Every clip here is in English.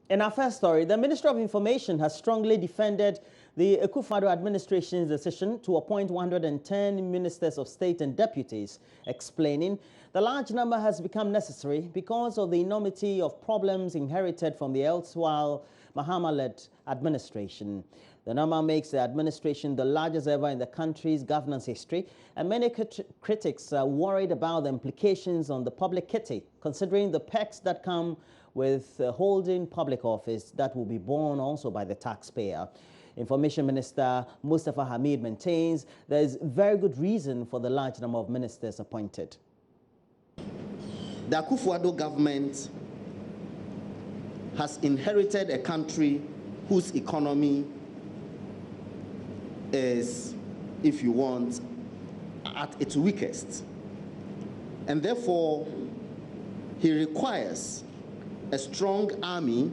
In our first story, the Ministry of Information has strongly defended the Akufo-Addo administration's decision to appoint 110 ministers of state and deputies, explaining the large number has become necessary because of the enormity of problems inherited from the erstwhile Mahama-led administration. The number makes the administration the largest ever in the country's governance history, and many critics are worried about the implications on the public kitty, considering the perks that come with holding public office that will be borne also by the taxpayer. Information Minister Mustafa Hamid maintains there is very good reason for the large number of ministers appointed. The Akufo-Addo government has inherited a country whose economy is, if you want, at its weakest. And therefore, he requires a strong army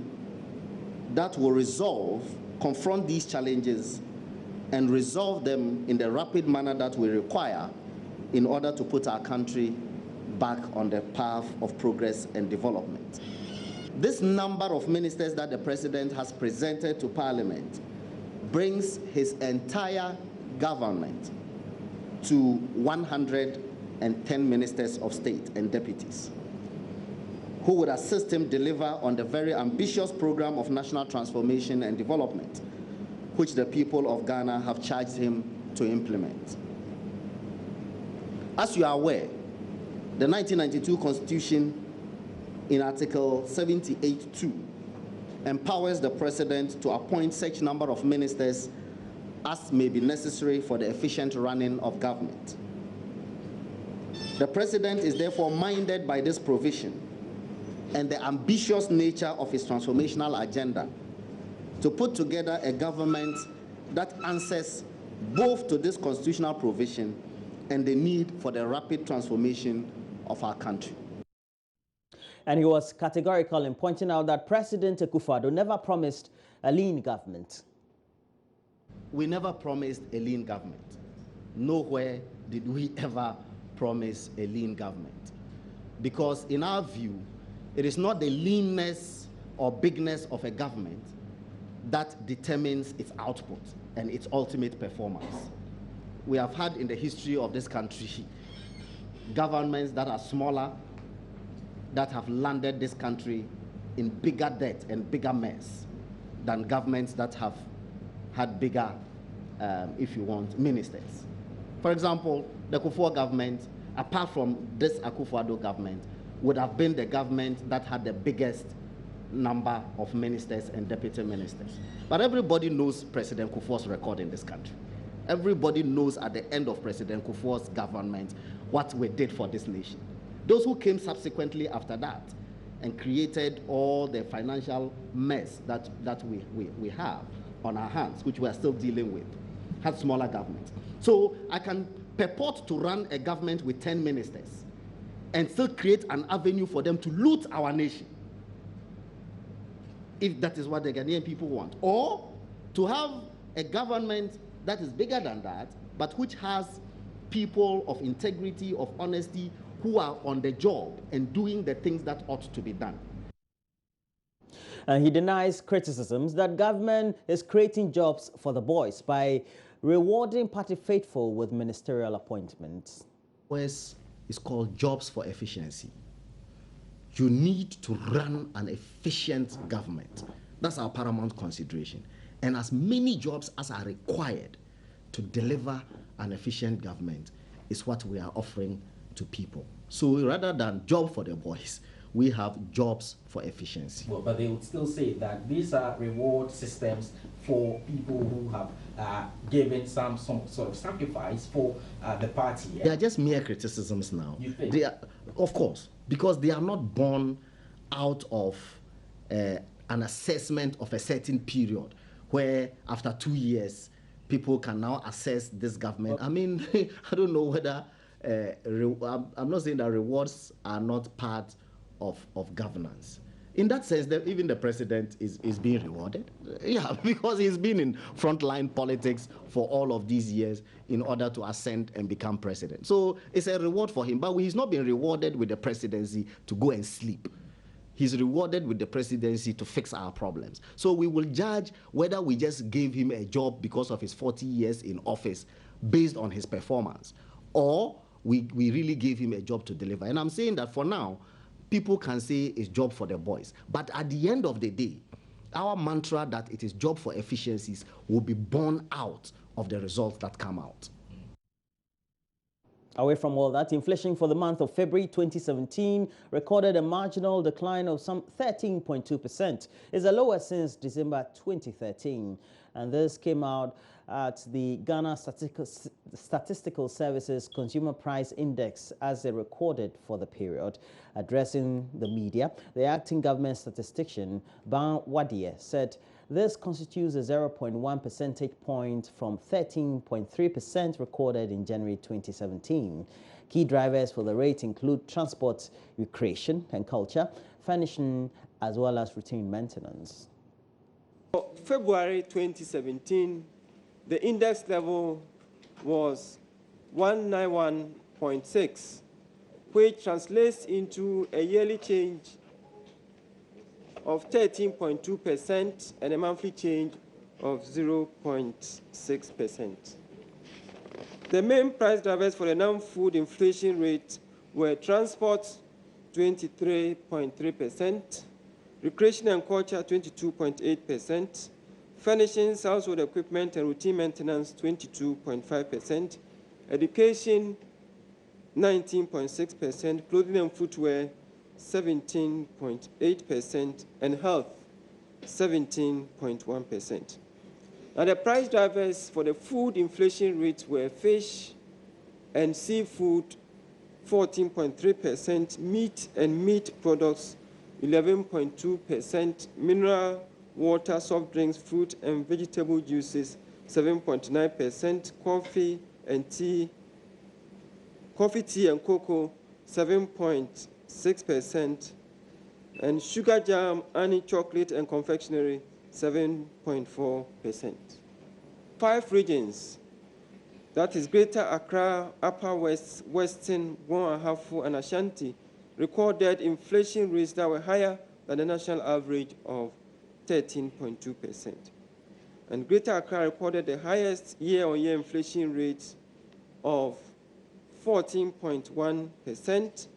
that will confront these challenges and resolve them in the rapid manner that we require in order to put our country back on the path of progress and development. This number of ministers that the President has presented to Parliament brings his entire government to 110 ministers of state and deputies, who would assist him deliver on the very ambitious program of national transformation and development, which the people of Ghana have charged him to implement. As you are aware, the 1992 Constitution in Article 78(2) empowers the President to appoint such number of ministers as may be necessary for the efficient running of government. The President is therefore minded by this provision and the ambitious nature of his transformational agenda to put together a government that answers both to this constitutional provision and the need for the rapid transformation of our country. And he was categorical in pointing out that President Akufo-Addo never promised a lean government. We never promised a lean government. Nowhere did we ever promise a lean government. Because in our view, it is not the leanness or bigness of a government that determines its output and its ultimate performance. We have had in the history of this country governments that are smaller, that have landed this country in bigger debt and bigger mess than governments that have had bigger, if you want, ministers. For example, the Kufuor government, apart from this Akufo-Addo government, would have been the government that had the biggest number of ministers and deputy ministers. But everybody knows President Kufuor's record in this country. Everybody knows at the end of President Kufuor's government what we did for this nation. Those who came subsequently after that and created all the financial mess that we have on our hands, which we are still dealing with, had smaller governments. So I can purport to run a government with 10 ministers and still create an avenue for them to loot our nation, if that is what the Ghanaian people want. Or to have a government that is bigger than that, but which has people of integrity, of honesty, who are on the job and doing the things that ought to be done. He denies criticisms that government is creating jobs for the boys by rewarding party faithful with ministerial appointments. It's called jobs for efficiency. You need to run an efficient government. That's our paramount consideration. And as many jobs as are required to deliver an efficient government is what we are offering to people. So rather than job for the boys, we have jobs for efficiency. Well, but they would still say that these are reward systems for people who have given some sort of sacrifice for the party. They are just mere criticisms now. You think? They are, of course, because they are not born out of an assessment of a certain period where after 2 years people can now assess this government. I mean, I don't know whether I'm not saying that rewards are not part of governance. In that sense, even the president is being rewarded. Yeah, because he's been in frontline politics for all of these years in order to ascend and become president. So it's a reward for him, but he's not been rewarded with the presidency to go and sleep. he's rewarded with the presidency to fix our problems. So we will judge whether we just gave him a job because of his 40 years in office based on his performance, or we really gave him a job to deliver. And I'm saying that for now, people can say it's job for the boys. But at the end of the day, our mantra that it is job for efficiencies will be born out of the results that come out. Away from all that, inflation for the month of February 2017 recorded a marginal decline of some 13.2%. It's the lowest since December 2013. And this came out at the Ghana Statistical Services Consumer Price Index as they recorded for the period. Addressing the media, the acting government statistician, Ban Wadie, said this constitutes a 0.1 percentage point from 13.3% recorded in January 2017. Key drivers for the rate include transport, recreation and culture, furnishing, as well as routine maintenance. For February 2017, the index level was 191.6, which translates into a yearly change of 13.2% and a monthly change of 0.6%. The main price drivers for the non-food inflation rate were transport, 23.3%, recreation and culture, 22.8%, furnishings, household equipment, and routine maintenance, 22.5%, education, 19.6%, clothing and footwear, 17.8%, and health, 17.1%. Now, the price drivers for the food inflation rate were fish and seafood, 14.3%, meat and meat products, 11.2%, mineral water, soft drinks, fruit and vegetable juices, 7.9%, coffee, tea and cocoa, 7.6%, and sugar, jam, honey, chocolate, and confectionery, 7.4%. 5 regions, that is Greater Accra, Upper West, Western, Bon Ahafo, and Ashanti, recorded inflation rates that were higher than the national average of 13.2%. And Greater Accra recorded the highest year-on-year inflation rate of 14.1%,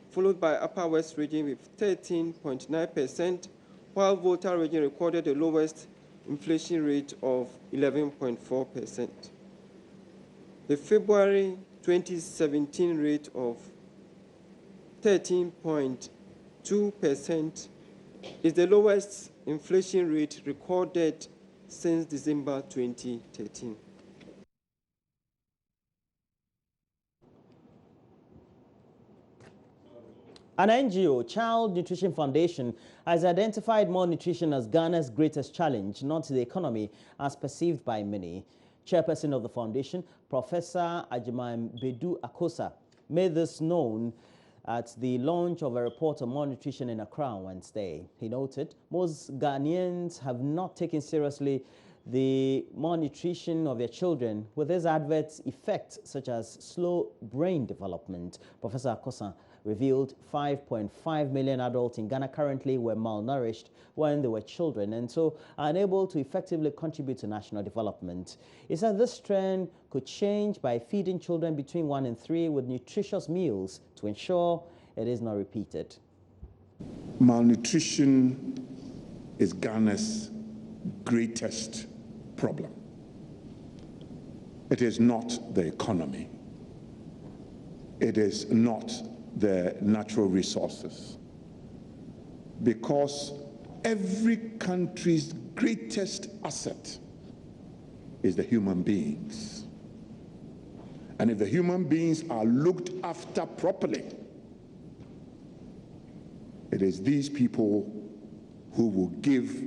followed by Upper West region with 13.9%, while Volta region recorded the lowest inflation rate of 11.4%. The February 2017 rate of 13.2% is the lowest inflation rate recorded since December 2013. An NGO, Child Nutrition Foundation, has identified malnutrition as Ghana's greatest challenge, not the economy, as perceived by many. Chairperson of the foundation, Professor Ajimam Bedu Akosa, made this known at the launch of a report on malnutrition in Accra on Wednesday. He noted most Ghanaians have not taken seriously the malnutrition of their children, with this adverse effects such as slow brain development. Professor Akosa revealed 5.5 million adults in Ghana currently were malnourished when they were children and so are unable to effectively contribute to national development. He said this trend could change by feeding children between 1 and 3 with nutritious meals to ensure it is not repeated. Malnutrition is Ghana's greatest problem. It is not the economy. It is not the natural resources. Because every country's greatest asset is the human beings. And if the human beings are looked after properly, it is these people who will give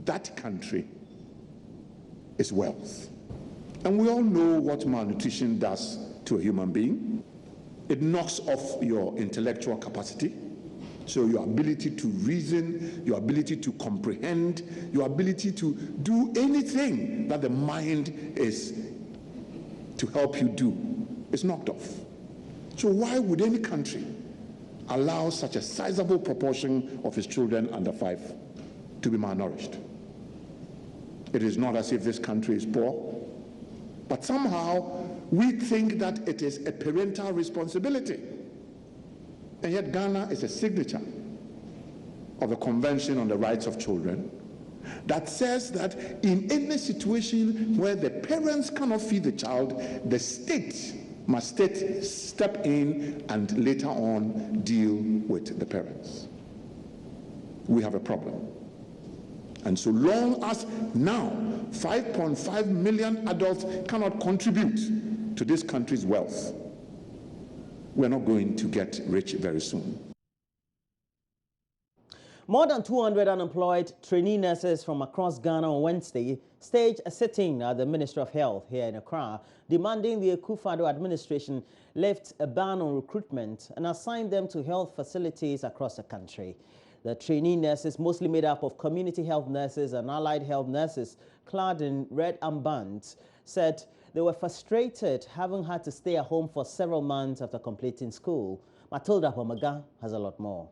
that country its wealth. And we all know what malnutrition does to a human being. It knocks off your intellectual capacity, so your ability to reason, your ability to comprehend, your ability to do anything that the mind is to help you do is knocked off. So why would any country allows such a sizable proportion of his children under 5 to be malnourished. It is not as if this country is poor, but somehow we think that it is a parental responsibility. And yet Ghana is a signature of the Convention on the Rights of Children that says that in any situation where the parents cannot feed the child, the state must step in and later on deal with the parents. We have a problem. And so long as now 5.5 million adults cannot contribute to this country's wealth, we're not going to get rich very soon. More than 200 unemployed trainee nurses from across Ghana on Wednesday staged a sitting at the Ministry of Health here in Accra, demanding the Akufo-Addo administration lift a ban on recruitment and assign them to health facilities across the country. The trainee nurses, mostly made up of community health nurses and allied health nurses clad in red armbands, said they were frustrated having had to stay at home for several months after completing school. Matilda Pomaga has a lot more.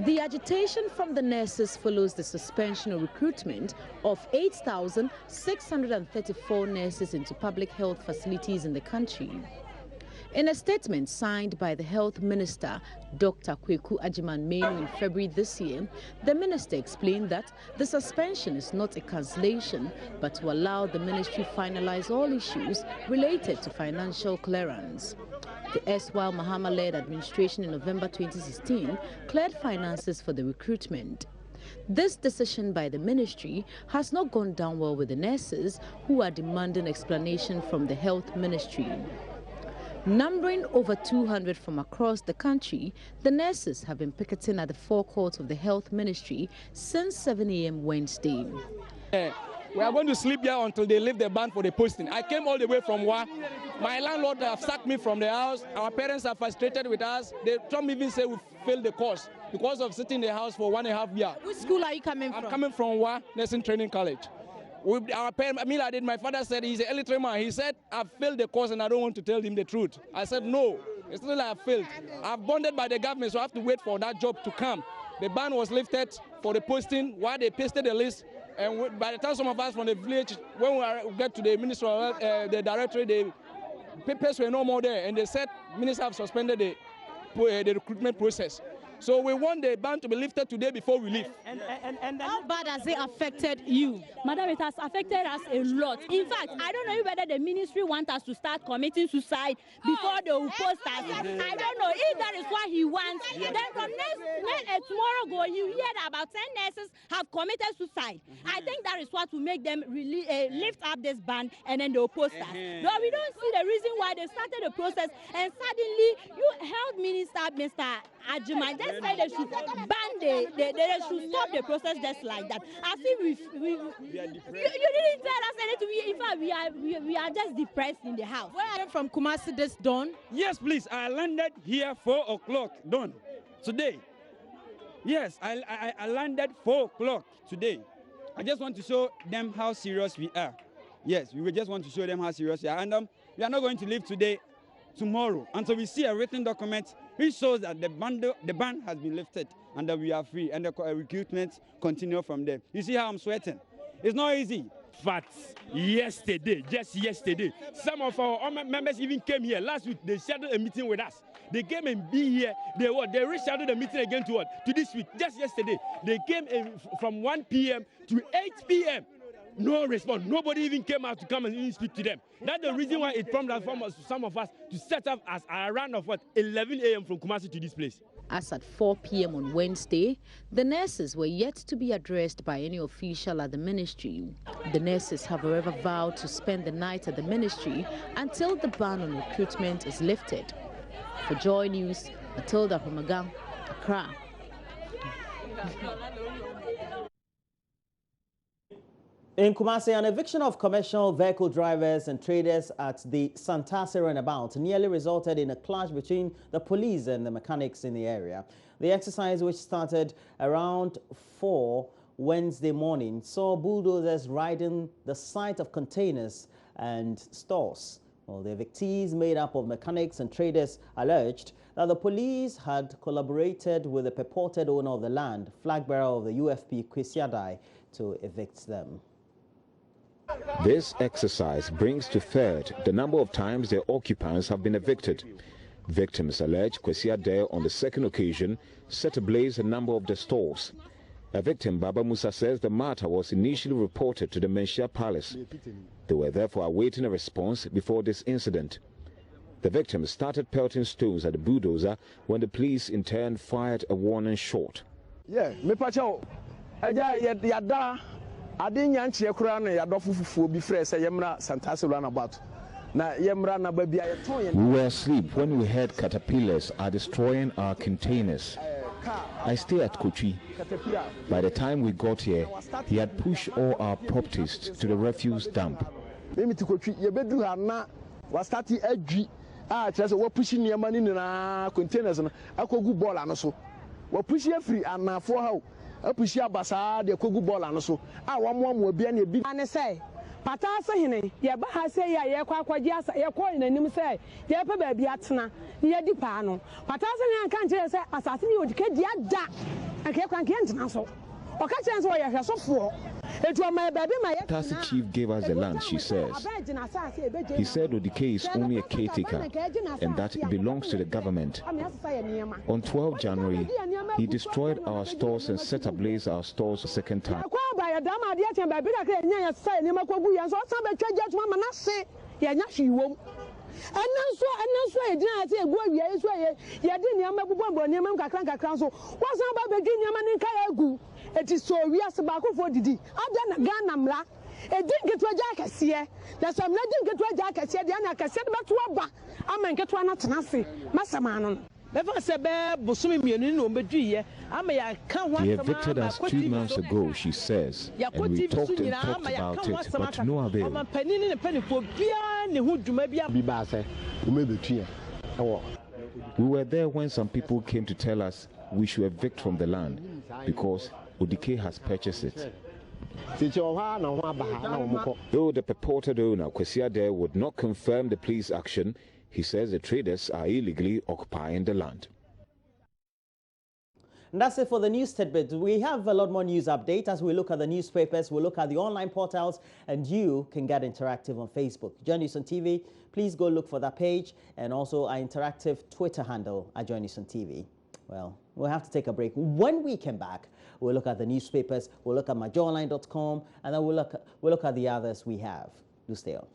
The agitation from the nurses follows the suspension of recruitment of 8,634 nurses into public health facilities in the country. In a statement signed by the Health Minister, Dr. Kweku Agyemang-Manu, in February this year, the minister explained that the suspension is not a cancellation, but to allow the ministry finalize all issues related to financial clearance. The erstwhile Mahama-led administration in November 2016 cleared finances for the recruitment. This decision by the ministry has not gone down well with the nurses, who are demanding explanation from the health ministry. Numbering over 200 from across the country, the nurses have been picketing at the forecourt of the health ministry since 7 a.m. Wednesday. We are going to sleep here until they lift the ban for the posting. I came all the way from Wa. My landlord have sacked me from the house. Our parents are frustrated with us. Some even say we failed the course because of sitting in the house for 1.5 years. Which school are you coming from? I'm coming from Wa Nursing Training College. With our parents, my father said he's an illiterate man. He said, I've failed the course and I don't want to tell him the truth. I said, no, it's not like I failed. I've bonded by the government, so I have to wait for that job to come. The ban was lifted for the posting while they pasted the list. And by the time some of us from the village, when we get to the Ministry of Health, the directory, the papers were no more there. And they said, Minister have suspended the recruitment process. So we want the ban to be lifted today before we leave. How bad has it affected you? Madam, it has affected us a lot. In fact, I don't know whether the ministry wants us to start committing suicide before they will post us. I don't know if that is what he wants. Then from tomorrow you hear that about 10 nurses have committed suicide. I think that is what will make them lift up this ban and then they will post us. No, we don't see the reason why they started the process and suddenly you health minister, Mr. Agyemang, just say they should ban they should stop the process just like that. As if you didn't tell us anything. In fact, we are just depressed in the house. Where are you from, Kumasi, this dawn? Yes, please. I landed here 4 o'clock dawn today. Yes, I landed 4 o'clock today. I just want to show them how serious we are. Yes, we just want to show them how serious we are. And we are not going to leave today, tomorrow, until we see a written document which shows that the ban has been lifted and that we are free and the recruitment continue from there. You see how I'm sweating? It's not easy. But yesterday, just yesterday, some of our members even came here. Last week, they scheduled a meeting with us. They came and be here. They rescheduled the meeting again to this week. Just yesterday, they came from 1 p.m. to 8 p.m. No response. Nobody even came out to come and even speak to them. That's the reason why it prompted some of us to set up as a run of 11 a.m. from Kumasi to this place. As at 4 p.m. on Wednesday, the nurses were yet to be addressed by any official at the ministry. The nurses have however vowed to spend the night at the ministry until the ban on recruitment is lifted. For Joy News, Matilda Pomaga, Accra. In Kumasi, an eviction of commercial vehicle drivers and traders at the Santase runabout nearly resulted in a clash between the police and the mechanics in the area. The exercise, which started around 4 Wednesday morning, saw bulldozers riding the site of containers and stores. Well, the evictees, made up of mechanics and traders, alleged that the police had collaborated with the purported owner of the land, flag bearer of the UFP, Kwesi Adai, to evict them. This exercise brings to third the number of times their occupants have been evicted. Victims allege Kwesi Adai on the second occasion set ablaze a number of the stores. A victim, Baba Musa, says the matter was initially reported to the Menshia Palace. They were therefore awaiting a response before this incident. The victim started pelting stones at the bulldozer when the police in turn fired a warning shot. Yeah, me pacho. Yada. I didn't yanchi a crown, Yadofu be fresh, a Yemra, Santasi runabout. We were asleep when we heard caterpillars are destroying our containers. I stay at Kochi. By the time we got here, he had pushed all our properties to the refuse dump. Containers and I could go ball and so. What push you free and for how? I push your basa, the Kogu ball and so. I want one will be any big and say. Patasa hine, ya baha say ya kwa jasa, ya coin and him say, ya baby atna, ya di pano. Patasa and can't say, assassin you would get ya da, and can't so. Or catch answer ya so for. It was my baby, my Tasi chief gave us the land, she says. He said Odike is only a caretaker and that it belongs to the government. On 12 January, he destroyed our stores and set ablaze our stores a second time. It is so we are Sabako for Didi. I done a Ganamla. It didn't get to a jacket here. That's why I didn't get to a jacket here. Then I can send back to a bar. I may get one at Nancy. Masterman. Never said, Bosumi, no, but he evicted us 2 months ago, she says, and we talked about it, but to no avail. We were there when some people came to tell us we should evict from the land because Odike has purchased it. Though the purported owner, Kwesi Adai, would not confirm the police action, he says the traders are illegally occupying the land. And that's it for the news tidbit. We have a lot more news update as we look at the newspapers, we look at the online portals, and you can get interactive on Facebook. Join us on TV. Please go look for that page and also our interactive Twitter handle at Join Us on TV. Well, we'll have to take a break. When we come back, we'll look at the newspapers, we'll look at marginally.com, and then we'll look at the others we have. Do stay on.